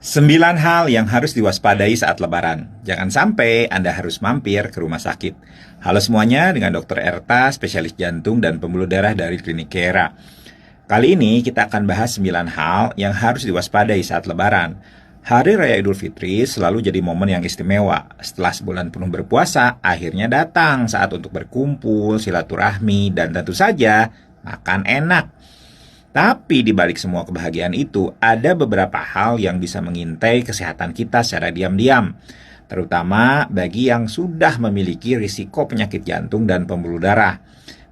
9 hal yang harus diwaspadai saat Lebaran. Jangan sampai Anda harus mampir ke rumah sakit. Halo semuanya, dengan Dr. Erta, spesialis jantung dan pembuluh darah dari Klinik Kera. Kali ini kita akan bahas 9 hal yang harus diwaspadai saat Lebaran. Hari Raya Idul Fitri selalu jadi momen yang istimewa. Setelah sebulan penuh berpuasa, akhirnya datang saat untuk berkumpul, silaturahmi, dan tentu saja makan enak. Tapi di balik semua kebahagiaan itu, ada beberapa hal yang bisa mengintai kesehatan kita secara diam-diam. Terutama bagi yang sudah memiliki risiko penyakit jantung dan pembuluh darah.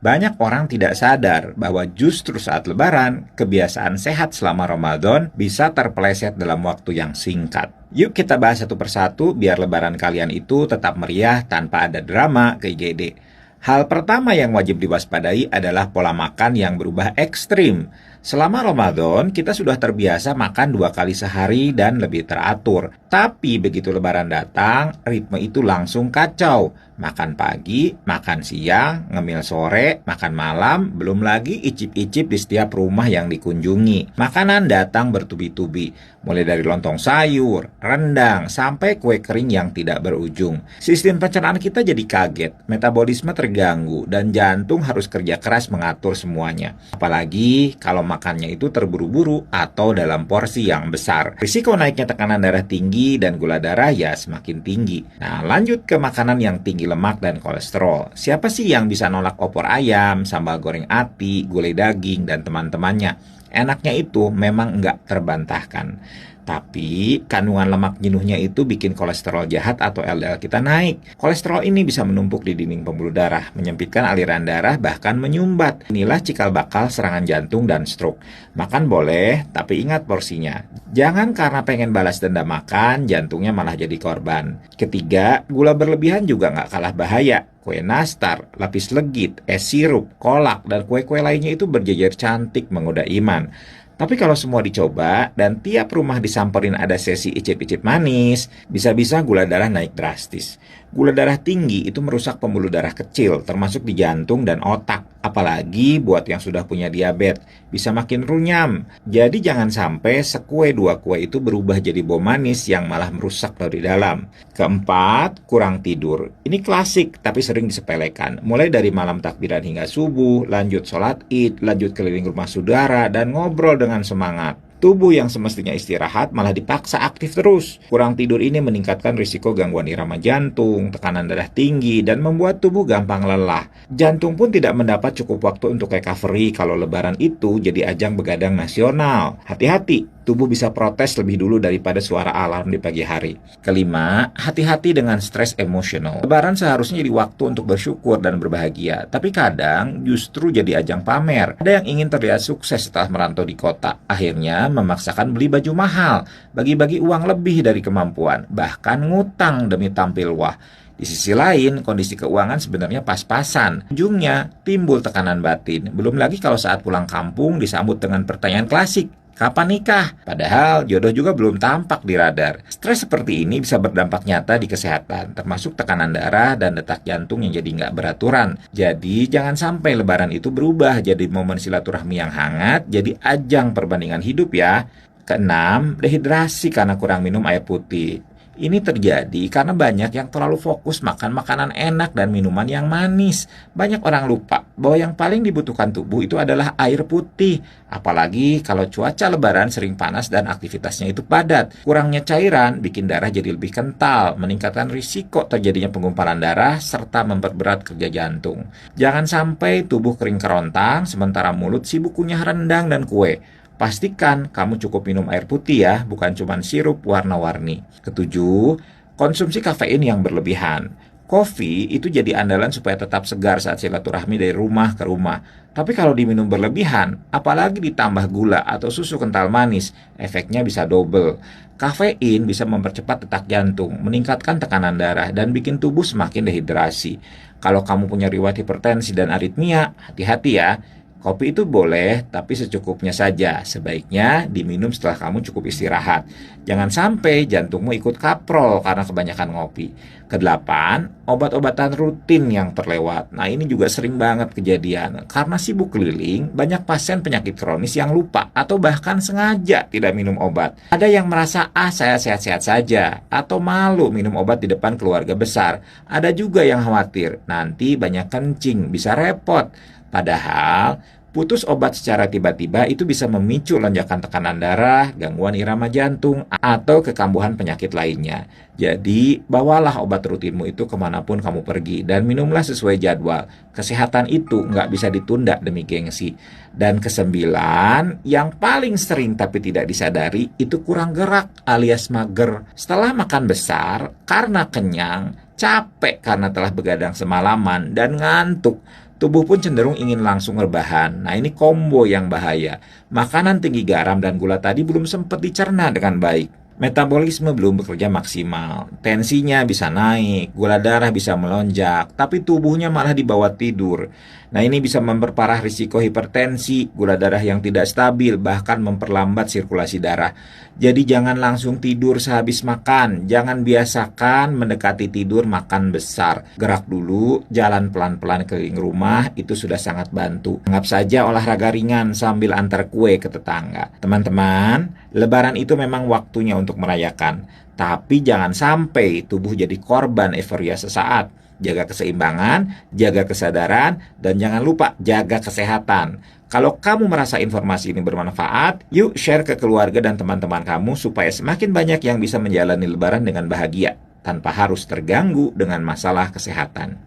Banyak orang tidak sadar bahwa justru saat Lebaran, kebiasaan sehat selama Ramadan bisa terpeleset dalam waktu yang singkat. Yuk kita bahas satu persatu biar Lebaran kalian itu tetap meriah tanpa ada drama ke IGD. Hal pertama yang wajib diwaspadai adalah pola makan yang berubah ekstrim. Selama Ramadan, kita sudah terbiasa makan 2 kali sehari dan lebih teratur. Tapi begitu Lebaran datang, ritme itu langsung kacau. Makan pagi, makan siang, ngemil sore, makan malam, belum lagi icip-icip di setiap rumah yang dikunjungi. Makanan datang bertubi-tubi, mulai dari lontong sayur, rendang, sampai kue kering yang tidak berujung. Sistem pencernaan kita jadi kaget, metabolisme terganggu, dan jantung harus kerja keras mengatur semuanya. Apalagi kalau makannya itu terburu-buru atau dalam porsi yang besar. Risiko naiknya tekanan darah tinggi dan gula darah ya semakin tinggi. Nah, lanjut ke makanan yang tinggi lemak dan kolesterol. Siapa sih yang bisa nolak opor ayam, sambal goreng ati, gulai daging, dan teman-temannya? Enaknya itu memang nggak terbantahkan. Tapi kandungan lemak jenuhnya itu bikin kolesterol jahat atau LDL kita naik. Kolesterol ini bisa menumpuk di dinding pembuluh darah, menyempitkan aliran darah, bahkan menyumbat. Inilah cikal bakal serangan jantung dan stroke. Makan boleh, tapi ingat porsinya. Jangan karena pengen balas dendam makan, jantungnya malah jadi korban. Ketiga, gula berlebihan juga nggak kalah bahaya. Kue nastar, lapis legit, es sirup, kolak, dan kue-kue lainnya itu berjejer cantik menggoda iman. Tapi kalau semua dicoba dan tiap rumah disamperin ada sesi icip-icip manis, bisa-bisa gula darah naik drastis. Gula darah tinggi itu merusak pembuluh darah kecil, termasuk di jantung dan otak. Apalagi buat yang sudah punya diabetes, bisa makin runyam. Jadi jangan sampai sekue 2 kue itu berubah jadi bom manis yang malah merusak dari dalam. Keempat, kurang tidur. Ini klasik tapi sering disepelekan. Mulai dari malam takbiran hingga subuh, lanjut sholat id, lanjut keliling rumah saudara, dan ngobrol dengan semangat. Tubuh yang semestinya istirahat malah dipaksa aktif terus. Kurang tidur ini meningkatkan risiko gangguan irama jantung, tekanan darah tinggi, dan membuat tubuh gampang lelah. Jantung pun tidak mendapat cukup waktu untuk recovery kalau Lebaran itu jadi ajang begadang nasional. Hati-hati, tubuh bisa protes lebih dulu daripada suara alarm di pagi hari. Kelima, hati-hati dengan stres emosional. Lebaran seharusnya jadi waktu untuk bersyukur dan berbahagia, tapi kadang justru jadi ajang pamer. Ada yang ingin terlihat sukses setelah merantau di kota. Akhirnya memaksakan beli baju mahal, bagi-bagi uang lebih dari kemampuan, bahkan ngutang demi tampil wah. Di sisi lain, kondisi keuangan sebenarnya pas-pasan. Ujungnya timbul tekanan batin. Belum lagi kalau saat pulang kampung disambut dengan pertanyaan klasik, kapan nikah? Padahal jodoh juga belum tampak di radar. Stres seperti ini bisa berdampak nyata di kesehatan, termasuk tekanan darah dan detak jantung yang jadi nggak beraturan. Jadi jangan sampai Lebaran itu berubah jadi momen silaturahmi yang hangat, jadi ajang perbandingan hidup ya. Keenam, dehidrasi karena kurang minum air putih. Ini terjadi karena banyak yang terlalu fokus makan makanan enak dan minuman yang manis. Banyak orang lupa bahwa yang paling dibutuhkan tubuh itu adalah air putih. Apalagi kalau cuaca Lebaran sering panas dan aktivitasnya itu padat. Kurangnya cairan bikin darah jadi lebih kental, meningkatkan risiko terjadinya penggumpalan darah, serta memperberat kerja jantung. Jangan sampai tubuh kering kerontang, sementara mulut sibuk kunyah rendang dan kue. Pastikan kamu cukup minum air putih ya, bukan cuma sirup warna-warni. Ketujuh, konsumsi kafein yang berlebihan. Kopi itu jadi andalan supaya tetap segar saat silaturahmi dari rumah ke rumah. Tapi kalau diminum berlebihan, apalagi ditambah gula atau susu kental manis, efeknya bisa double. Kafein bisa mempercepat detak jantung, meningkatkan tekanan darah, dan bikin tubuh semakin dehidrasi. Kalau kamu punya riwayat hipertensi dan aritmia, hati-hati ya. Kopi itu boleh, tapi secukupnya saja. Sebaiknya diminum setelah kamu cukup istirahat. Jangan sampai jantungmu ikut kaprol karena kebanyakan ngopi. Kedelapan, obat-obatan rutin yang terlewat. Nah, ini juga sering banget kejadian. Karena sibuk keliling, banyak pasien penyakit kronis yang lupa atau bahkan sengaja tidak minum obat. Ada yang merasa, saya sehat-sehat saja, atau malu minum obat di depan keluarga besar. Ada juga yang khawatir, nanti banyak kencing, bisa repot. Padahal, putus obat secara tiba-tiba itu bisa memicu lonjakan tekanan darah, gangguan irama jantung, atau kekambuhan penyakit lainnya. Jadi, bawalah obat rutinmu itu kemanapun kamu pergi, dan minumlah sesuai jadwal. Kesehatan itu nggak bisa ditunda demi gengsi. Dan kesembilan, yang paling sering tapi tidak disadari, itu kurang gerak alias mager. Setelah makan besar, karena kenyang, capek karena telah begadang semalaman, dan ngantuk, tubuh pun cenderung ingin langsung rebahan. Nah, ini combo yang bahaya. Makanan tinggi garam dan gula tadi belum sempat dicerna dengan baik. Metabolisme belum bekerja maksimal. Tensinya bisa naik, gula darah bisa melonjak, tapi tubuhnya malah dibawa tidur. Nah, ini bisa memperparah risiko hipertensi, gula darah yang tidak stabil, bahkan memperlambat sirkulasi darah. Jadi jangan langsung tidur sehabis makan. Jangan biasakan mendekati tidur makan besar. Gerak dulu, jalan pelan-pelan keliling rumah, itu sudah sangat bantu. Anggap saja olahraga ringan sambil antar kue ke tetangga. Teman-teman, Lebaran itu memang waktunya untuk merayakan. Tapi jangan sampai tubuh jadi korban euforia sesaat. Jaga keseimbangan, jaga kesadaran, dan jangan lupa jaga kesehatan. Kalau kamu merasa informasi ini bermanfaat, yuk share ke keluarga dan teman-teman kamu supaya semakin banyak yang bisa menjalani Lebaran dengan bahagia, tanpa harus terganggu dengan masalah kesehatan.